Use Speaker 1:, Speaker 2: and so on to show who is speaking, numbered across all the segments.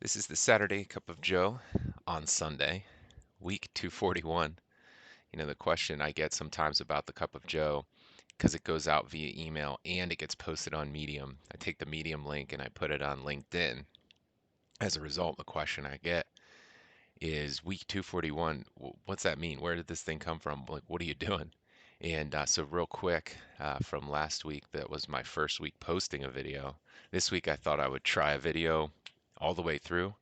Speaker 1: This is the Saturday Cup of Joe on Sunday, week 241. The question I get sometimes about the Cup of Joe, because it goes out via email and it gets posted on Medium. I take the Medium link and I put it on LinkedIn. As a result, the question I get is week 241, what's that mean? Where did this thing come from? Like, what are you doing? And so, real quick, from last week, that was my first week posting a video. This week, I thought I would try a video all the way through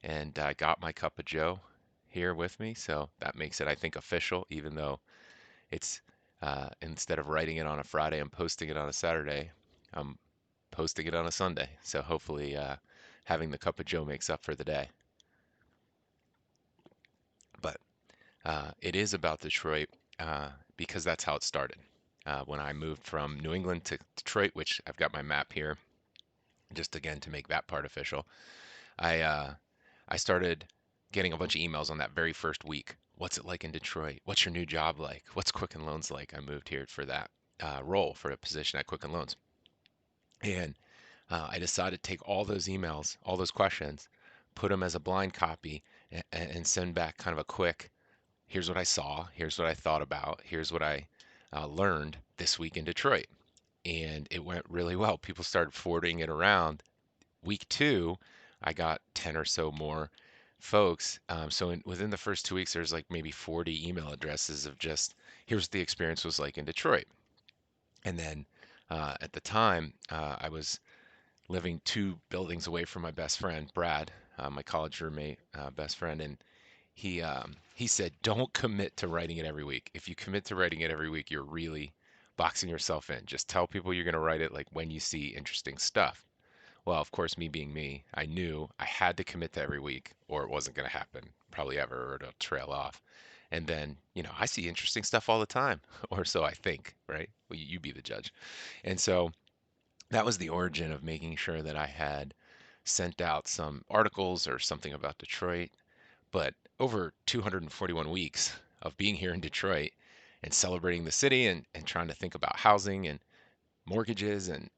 Speaker 1: and I got my cup of Joe here with me, so that makes it, I think, official, even though it's instead of writing it on a Friday and posting it on a Saturday, I'm posting it on a Sunday. So hopefully, having the cup of Joe makes up for the day. But it is about Detroit because that's how it started. When I moved from New England to Detroit, which I've got my map here, just again to make that part official. I I started getting a bunch of emails on that very first week. What's it like in Detroit? What's your new job like? What's Quicken Loans like? I moved here for that role, for a position at Quicken Loans. And I decided to take all those emails, all those questions, put them as a blind copy, and send back kind of a quick, here's what I saw, here's what I thought about, here's what I learned this week in Detroit. And it went really well. People started forwarding it around. Week two, I got 10 or so more folks. Within the first 2 weeks, there's like maybe 40 email addresses of just here's what the experience was like in Detroit. And then at the time, I was living two buildings away from my best friend, Brad, my college roommate, best friend, and he said, "Don't commit to writing it every week. If you commit to writing it every week, you're really boxing yourself in. Just tell people you're going to write it like when you see interesting stuff." Well, of course, me being me, I knew I had to commit to every week or it wasn't going to happen, probably ever, or it'll trail off. And then, I see interesting stuff all the time, or so I think, right? Well, you be the judge. And so that was the origin of making sure that I had sent out some articles or something about Detroit. But over 241 weeks of being here in Detroit and celebrating the city and trying to think about housing and mortgages and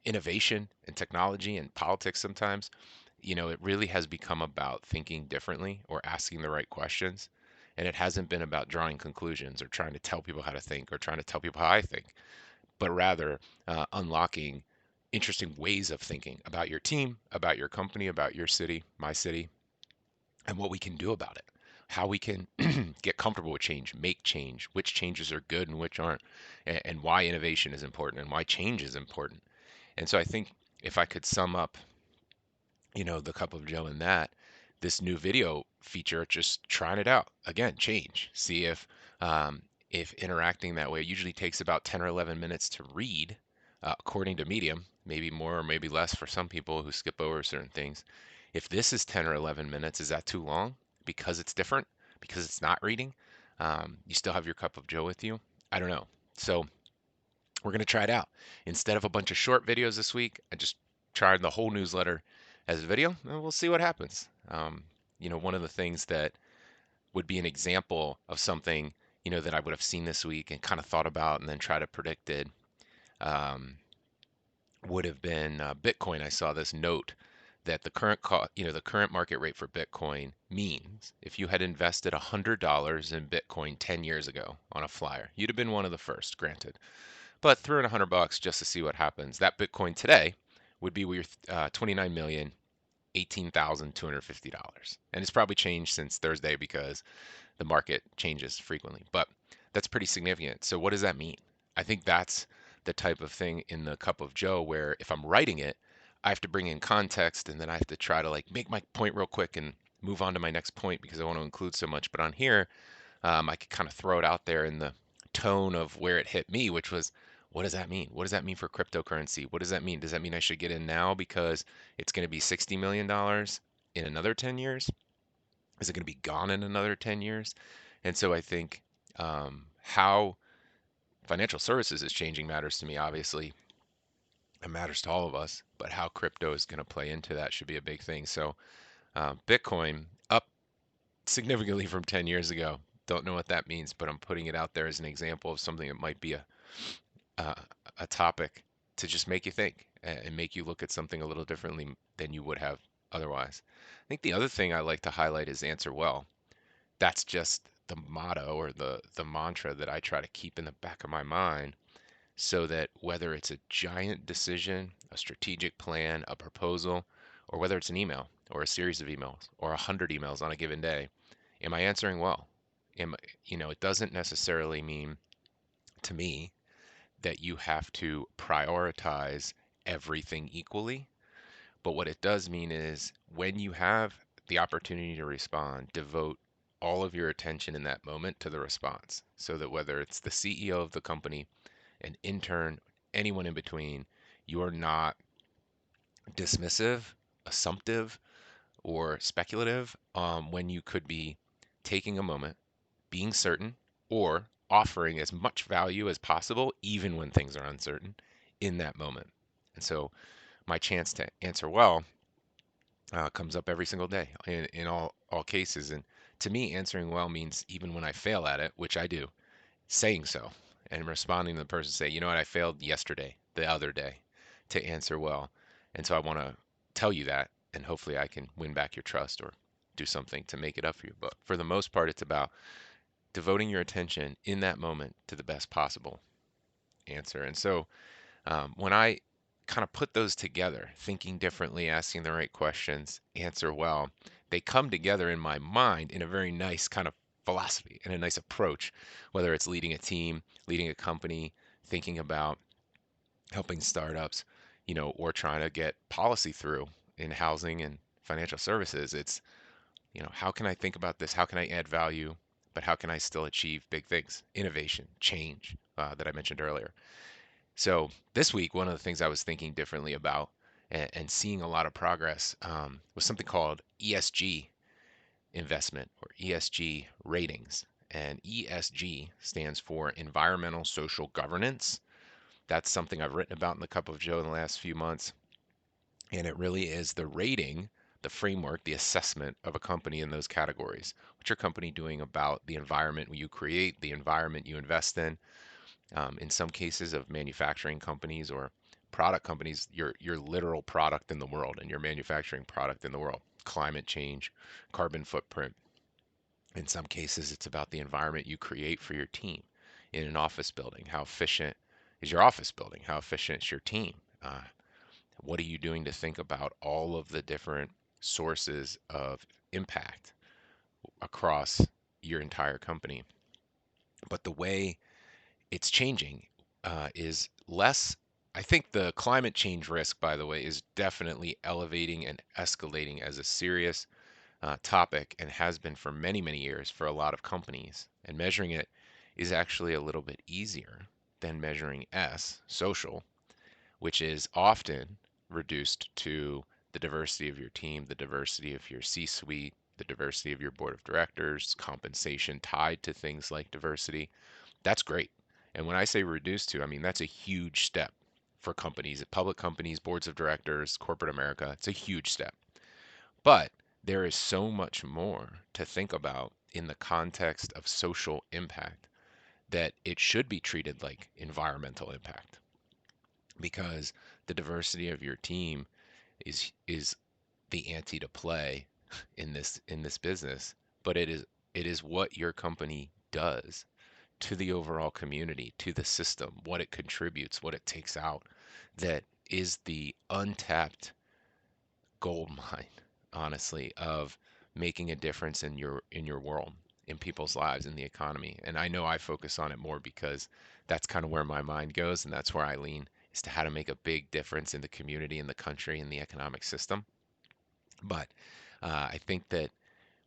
Speaker 1: innovation and technology and politics sometimes, it really has become about thinking differently or asking the right questions. And it hasn't been about drawing conclusions or trying to tell people how to think or trying to tell people how I think, but rather unlocking interesting ways of thinking about your team, about your company, about your city, my city, and what we can do about it. How we can get comfortable with change, make change, which changes are good and which aren't, and why innovation is important and why change is important. And so I think if I could sum up, the cup of Joe in that, this new video feature, just trying it out. Again, change. See if interacting that way usually takes about 10 or 11 minutes to read, according to Medium, maybe more or maybe less for some people who skip over certain things. If this is 10 or 11 minutes, is that too long? Because it's different? Because it's not reading? You still have your cup of Joe with you? I don't know. So we're going to try it out. Instead of a bunch of short videos this week, I just tried the whole newsletter as a video, and we'll see what happens. One of the things that would be an example of something, that I would have seen this week and kind of thought about and then try to predict it, um, would have been Bitcoin. I saw this note that the current market rate for Bitcoin means if you had invested $100 in Bitcoin 10 years ago on a flyer, you'd have been one of the first, granted, but threw in $100 just to see what happens. That Bitcoin today would be worth 29,018,250, and it's probably changed since Thursday because the market changes frequently. But that's pretty significant. So what does that mean? I think that's the type of thing in the cup of Joe where if I'm writing it, I have to bring in context and then I have to try to like make my point real quick and move on to my next point because I want to include so much. But on here, I could kind of throw it out there in the tone of where it hit me, which was, what does that mean? What does that mean for cryptocurrency? What does that mean? Does that mean I should get in now because it's going to be $60 million in another 10 years? Is it going to be gone in another 10 years? And so I think how financial services is changing matters to me, obviously. It matters to all of us, but how crypto is going to play into that should be a big thing. So Bitcoin up significantly from 10 years ago. Don't know what that means, but I'm putting it out there as an example of something that might be uh, a topic to just make you think and make you look at something a little differently than you would have otherwise. I think the other thing I like to highlight is answer well. That's just the motto or the mantra that I try to keep in the back of my mind so that whether it's a giant decision, a strategic plan, a proposal, or whether it's an email or a series of emails or 100 emails on a given day, am I answering well? It doesn't necessarily mean to me that you have to prioritize everything equally. But what it does mean is when you have the opportunity to respond, devote all of your attention in that moment to the response. So that whether it's the CEO of the company, an intern, anyone in between, you're not dismissive, assumptive, or speculative when you could be taking a moment, being certain, or offering as much value as possible, even when things are uncertain, in that moment. And so my chance to answer well comes up every single day in all cases. And to me, answering well means even when I fail at it, which I do, saying so and responding to the person say, you know what, I failed yesterday, the other day, to answer well. And so I want to tell you that, and hopefully I can win back your trust or do something to make it up for you. But for the most part, it's about devoting your attention in that moment to the best possible answer. And so when I kind of put those together, thinking differently, asking the right questions, answer well, they come together in my mind in a very nice kind of philosophy and a nice approach, whether it's leading a team, leading a company, thinking about helping startups, or trying to get policy through in housing and financial services. It's, how can I think about this? How can I add value? But how can I still achieve big things, innovation, change that I mentioned earlier? So this week, one of the things I was thinking differently about and seeing a lot of progress was something called ESG investment or ESG ratings. And ESG stands for environmental social governance. That's something I've written about in the Cup of Joe in the last few months. And it really is the rating, the framework, the assessment of a company in those categories. What's your company doing about the environment you create, the environment you invest in some cases of manufacturing companies or product companies, your literal product in the world and your manufacturing product in the world. Climate change, carbon footprint. In some cases, it's about the environment you create for your team in an office building. How efficient is your office building? How efficient is your team? What are you doing to think about all of the different sources of impact across your entire company? But the way it's changing is less. I think the climate change risk, by the way, is definitely elevating and escalating as a serious topic and has been for many, many years for a lot of companies. And measuring it is actually a little bit easier than measuring S, social, which is often reduced to the diversity of your team, the diversity of your C suite, the diversity of your board of directors, compensation tied to things like diversity. That's great. And when I say reduced to, I mean that's a huge step for companies, public companies, boards of directors, corporate America. It's a huge step. But there is so much more to think about in the context of social impact that it should be treated like environmental impact because the diversity of your team is the ante to play in this business, but it is what your company does to the overall community, to the system, what it contributes, what it takes out, that is the untapped gold mine, honestly, of making a difference in your world, in people's lives, in the economy. And I know I focus on it more because that's kind of where my mind goes, and that's where I lean, is to how to make a big difference in the community, in the country, in the economic system. But I think that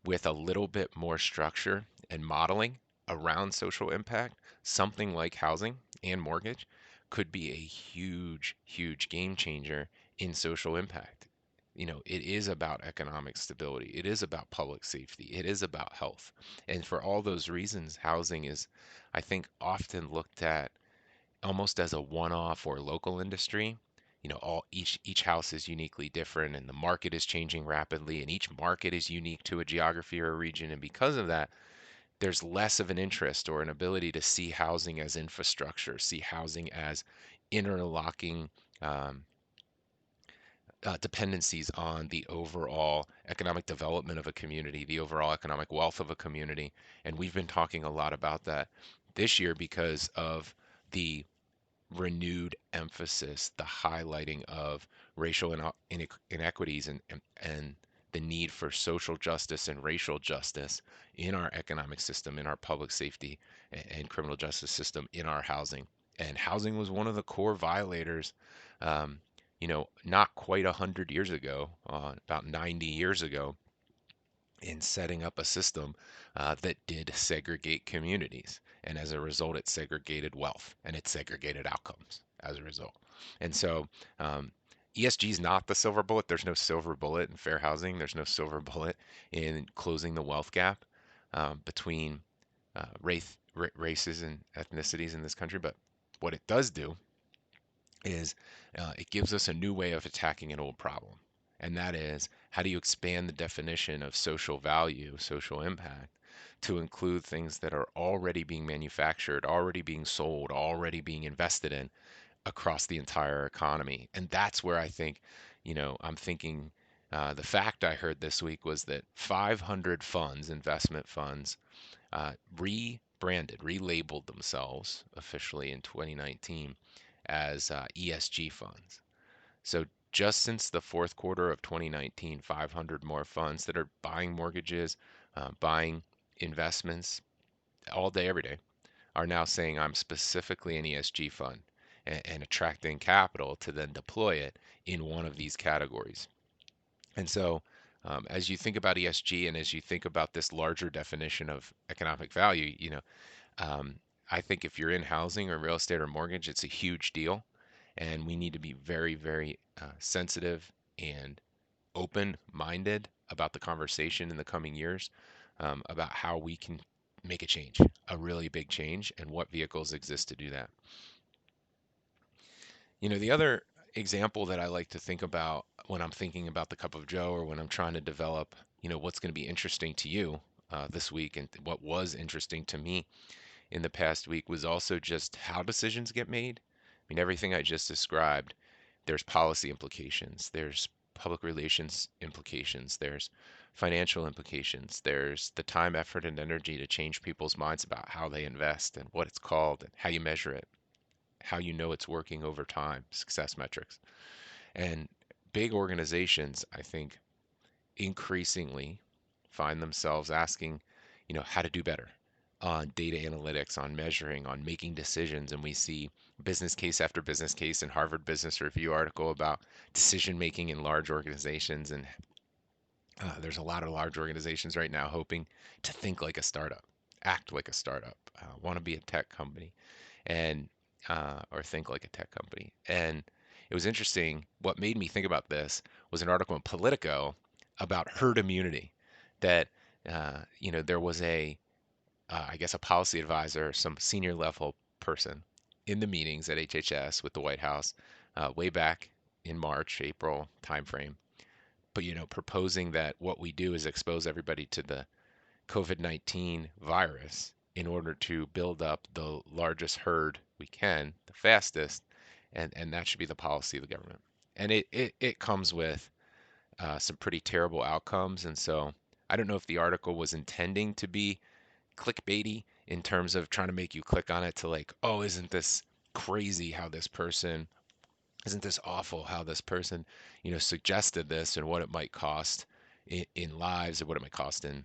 Speaker 1: with a little bit more structure and modeling around social impact, something like housing and mortgage could be a huge, huge game changer in social impact. It is about economic stability. It is about public safety. It is about health. And for all those reasons, housing is, I think, often looked at almost as a one-off or local industry. Each house is uniquely different, and the market is changing rapidly, and each market is unique to a geography or a region. And because of that, there's less of an interest or an ability to see housing as infrastructure, see housing as interlocking um, dependencies on the overall economic development of a community, the overall economic wealth of a community. And we've been talking a lot about that this year because of the renewed emphasis, the highlighting of racial inequities and the need for social justice and racial justice in our economic system, in our public safety and criminal justice system, in our housing. And housing was one of the core violators, um, not quite 100 years ago, about 90 years ago, in setting up a system that did segregate communities. And as a result, it segregated wealth and it segregated outcomes as a result. And so ESG is not the silver bullet. There's no silver bullet in fair housing. There's no silver bullet in closing the wealth gap between races and ethnicities in this country. But what it does do is it gives us a new way of attacking an old problem. And that is, how do you expand the definition of social value, social impact, to include things that are already being manufactured, already being sold, already being invested in across the entire economy? And that's where I think, I'm thinking the fact I heard this week was that 500 funds, investment funds, rebranded, relabeled themselves officially in 2019 as ESG funds. So just since the fourth quarter of 2019, 500 more funds that are buying mortgages, buying investments all day, every day, are now saying I'm specifically an ESG fund and attracting capital to then deploy it in one of these categories. And so, as you think about ESG and as you think about this larger definition of economic value, um, I think if you're in housing or real estate or mortgage, it's a huge deal. And we need to be very, very sensitive and open minded about the conversation in the coming years about how we can make a change, a really big change, and what vehicles exist to do that. The other example that I like to think about when I'm thinking about the cup of Joe or when I'm trying to develop, what's going to be interesting to you this week and what was interesting to me in the past week was also just how decisions get made. I mean, everything I just described, there's policy implications, there's public relations implications, there's financial implications, there's the time, effort, and energy to change people's minds about how they invest and what it's called and how you measure it, how you know it's working over time, success metrics. And big organizations, I think, increasingly find themselves asking, how to do better on data analytics, on measuring, on making decisions. And we see business case after business case in Harvard Business Review article about decision making in large organizations. And there's a lot of large organizations right now hoping to think like a startup, act like a startup, want to be a tech company, and or think like a tech company. And it was interesting. What made me think about this was an article in Politico about herd immunity. That there was I guess a policy advisor, some senior level person in the meetings at HHS with the White House way back in March, April timeframe. But proposing that what we do is expose everybody to the COVID-19 virus in order to build up the largest herd we can, the fastest, and that should be the policy of the government. And it comes with some pretty terrible outcomes. And so I don't know if the article was intending to be clickbaity in terms of trying to make you click on it to like, oh, isn't this crazy how this person, isn't this awful how this person, suggested this and what it might cost in lives and what it might cost in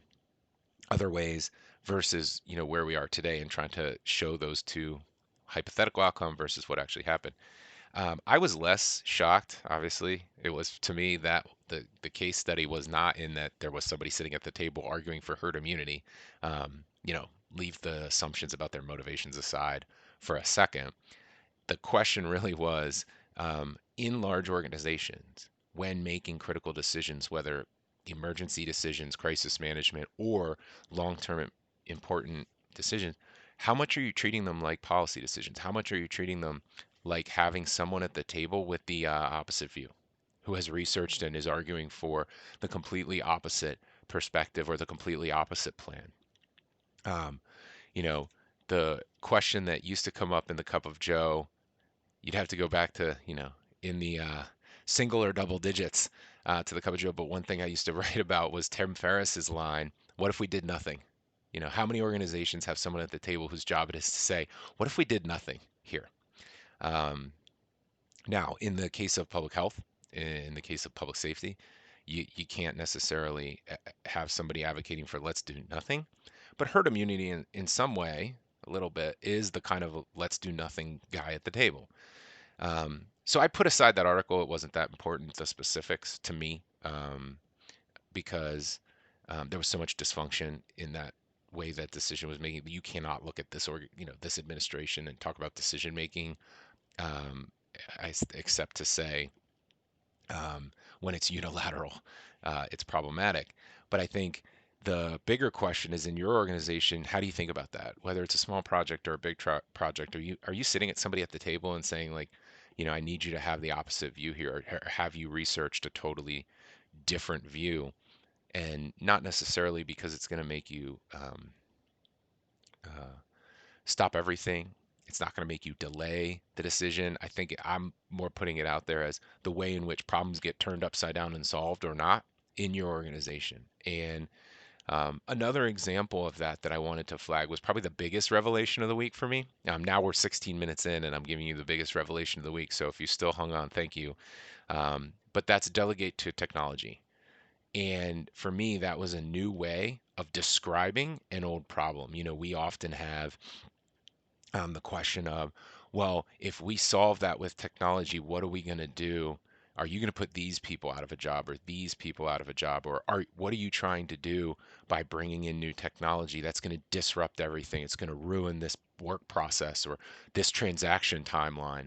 Speaker 1: other ways versus where we are today and trying to show those two hypothetical outcome versus what actually happened. I was less shocked. Obviously, it was to me that the case study was not in that there was somebody sitting at the table arguing for herd immunity. Leave the assumptions about their motivations aside for a second. The question really was in large organizations, when making critical decisions, whether emergency decisions, crisis management, or long term important decisions, how much are you treating them like policy decisions? How much are you treating them like having someone at the table with the opposite view, who has researched and is arguing for the completely opposite perspective or the completely opposite plan? Um, you know, the question that used to come up in the cup of Joe, you'd have to go back to, in the single or double digits to the cup of Joe. But one thing I used to write about was Tim Ferriss's line, "What if we did nothing?" You know, how many organizations have someone at the table whose job it is to say, "What if we did nothing here?" Um, Now, in the case of public health, in the case of public safety, you can't necessarily have somebody advocating for let's do nothing. But herd immunity in some way, a little bit, is the kind of let's do nothing guy at the table. So I put aside that article. It wasn't that important, the specifics to me, because there was so much dysfunction in that way that decision was making. You cannot look at this this administration and talk about decision making, um, except to say when it's unilateral, it's problematic. But I think the bigger question is in your organization, how do you think about that? Whether it's a small project or a big project, are you sitting at somebody at the table and saying like, I need you to have the opposite view here, or have you researched a totally different view, and not necessarily because it's going to make you uh, stop everything. It's not going to make you delay the decision. I think I'm more putting it out there as the way in which problems get turned upside down and solved or not in your organization. And another example of that I wanted to flag was probably the biggest revelation of the week for me. Now we're 16 minutes in, and I'm giving you the biggest revelation of the week. So if you still hung on, thank you. But that's delegate to technology. And for me, that was a new way of describing an old problem. We often have the question of, well, if we solve that with technology, what are we going to do? Are you going to put these people out of a job or these people out of a job? Or what are you trying to do by bringing in new technology that's going to disrupt everything? It's going to ruin this work process or this transaction timeline.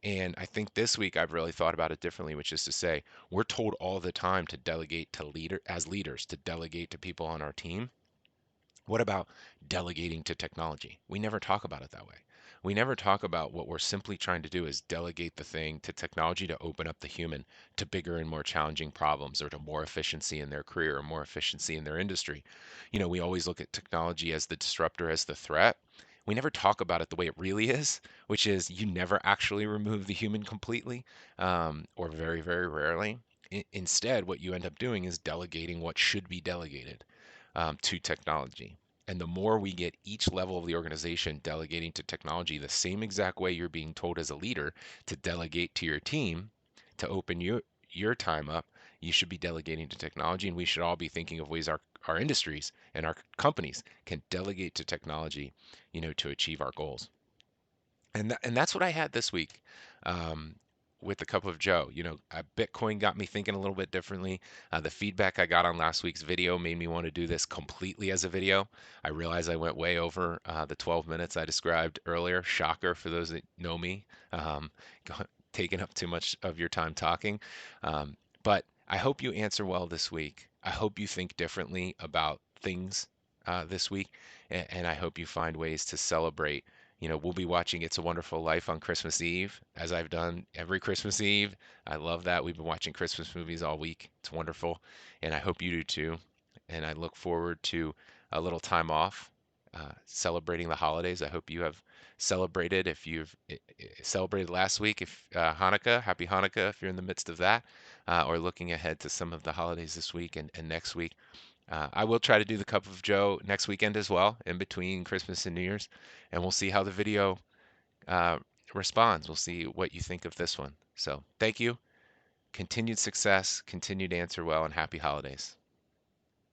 Speaker 1: And I think this week I've really thought about it differently, which is to say, we're told all the time to delegate to leaders, to delegate to people on our team. What about delegating to technology? We never talk about it that way. We never talk about what we're simply trying to do is delegate the thing to technology to open up the human to bigger and more challenging problems or to more efficiency in their career or more efficiency in their industry. We always look at technology as the disruptor, as the threat. We never talk about it the way it really is, which is you never actually remove the human completely, or very, very rarely. Instead, what you end up doing is delegating what should be delegated to technology. And the more we get each level of the organization delegating to technology the same exact way you're being told as a leader to delegate to your team to open your time up, you should be delegating to technology. And we should all be thinking of ways our industries and our companies can delegate to technology, to achieve our goals. And that's what I had this week, um, with the cup of Joe. Bitcoin got me thinking a little bit differently. The feedback I got on last week's video made me want to do this completely as a video. I realize I went way over the 12 minutes I described earlier. Shocker for those that know me. Um, Taking up too much of your time talking. But I hope you answer well this week. I hope you think differently about things this week, and I hope you find ways to celebrate. We'll be watching It's a Wonderful Life on Christmas Eve, as I've done every Christmas Eve. I love that. We've been watching Christmas movies all week. It's wonderful, and I hope you do too. And I look forward to a little time off, celebrating the holidays. I hope you have celebrated. If you've celebrated last week, if Hanukkah, happy Hanukkah if you're in the midst of that, or looking ahead to some of the holidays this week and next week. I will try to do the Cup of Joe next weekend as well, in between Christmas and New Year's, and we'll see how the video uh, responds. We'll see what you think of this one. So thank you. Continued success, continued answer well, and happy holidays.